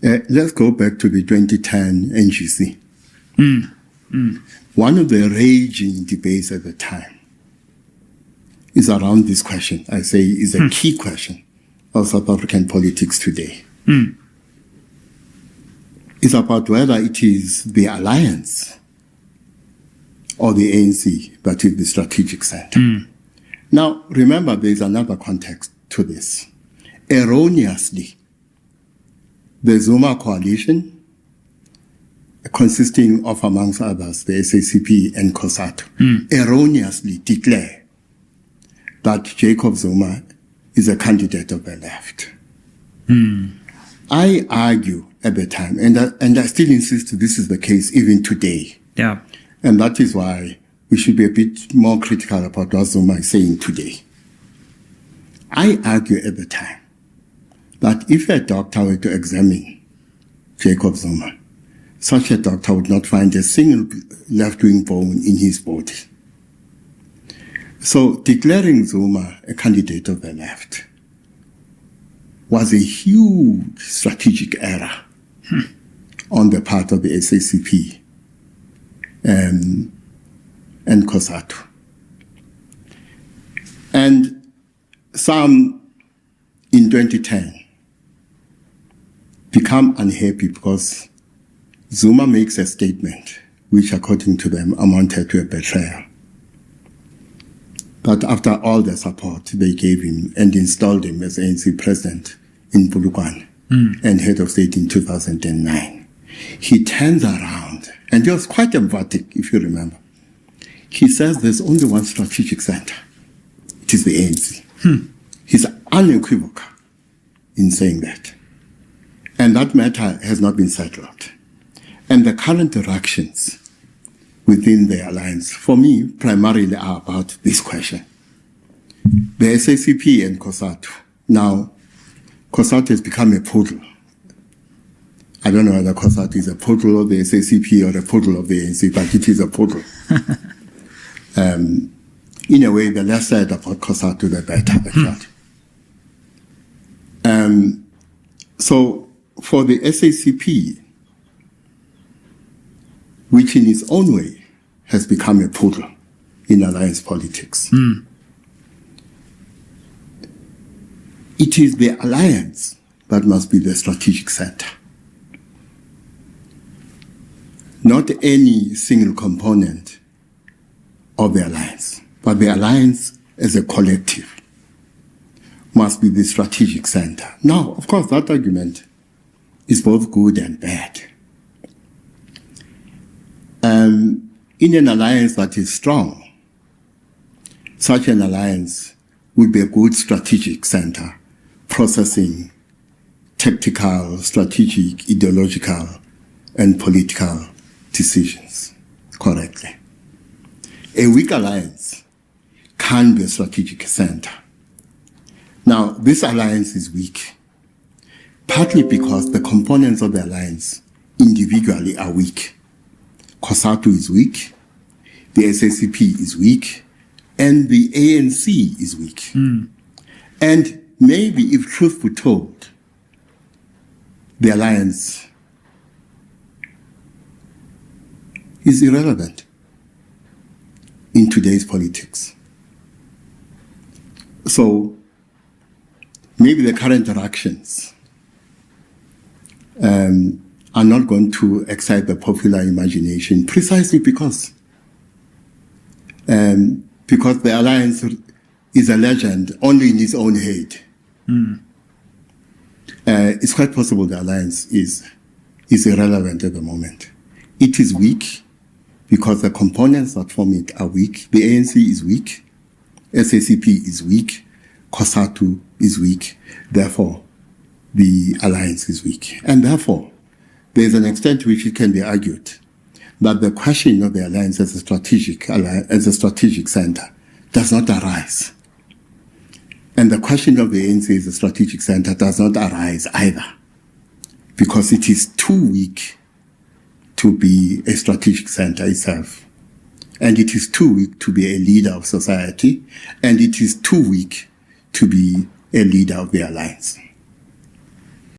Let's go back to the 2010 NGC. One of the raging debates at the time is around this question. I say is a key question of South African politics today. It's about whether it is the alliance or the ANC that is the strategic center. Now, remember, there is another context to this. Erroneously, the Zuma coalition, consisting of, amongst others, the SACP and COSATU, erroneously declare that Jacob Zuma is a candidate of the left. I argue at the time, and I still insist this is the case even today. Yeah. And that is why we should be a bit more critical about what Zuma is saying today. I argue at the time that if a doctor were to examine Jacob Zuma, such a doctor would not find a single left-wing bone in his body. So declaring Zuma a candidate of the left was a huge strategic error on the part of the SACP and COSATU. And some in 2010 become unhappy because Zuma makes a statement which, according to them, amounted to a betrayal. But after all the support they gave him and installed him as ANC president in Polokwane and head of state in 2009, he turns around, and he was quite emphatic, if you remember. He says there's only one strategic center. It is the ANC. He's unequivocal in saying that. And that matter has not been settled. And the current interactions within the alliance, for me, primarily are about this question. The SACP and COSATU. Now, COSATU has become a poodle. I don't know whether COSATU is a poodle of the SACP or a poodle of the ANC, but it is a poodle. In a way, the less said about COSATU, the better, actually. So, for the SACP, which in its own way has become a poodle in alliance politics, it is the alliance that must be the strategic center. Not any single component of the alliance, but the alliance as a collective must be the strategic center. Now, of course, that argument is both good and bad. In an alliance that is strong, such an alliance would be a good strategic center, processing tactical, strategic, ideological, and political decisions correctly. A weak alliance can be a strategic center. Now, this alliance is weak, partly because the components of the alliance individually are weak. COSATU is weak, the SACP is weak, and the ANC is weak. And maybe, if truth be told, the alliance is irrelevant in today's politics. So, maybe the current interactions are not going to excite the popular imagination precisely because the alliance is a legend only in its own head. It's quite possible the alliance is irrelevant at the moment. It is weak because the components that form it are weak. The ANC is weak, SACP is weak, COSATU is weak. Therefore, the alliance is weak. And therefore, there is an extent to which it can be argued that the question of the alliance as a strategic center does not arise. And the question of the ANC as a strategic center does not arise either, because it is too weak to be a strategic center itself. And it is too weak to be a leader of society, and it is too weak to be a leader of the alliance.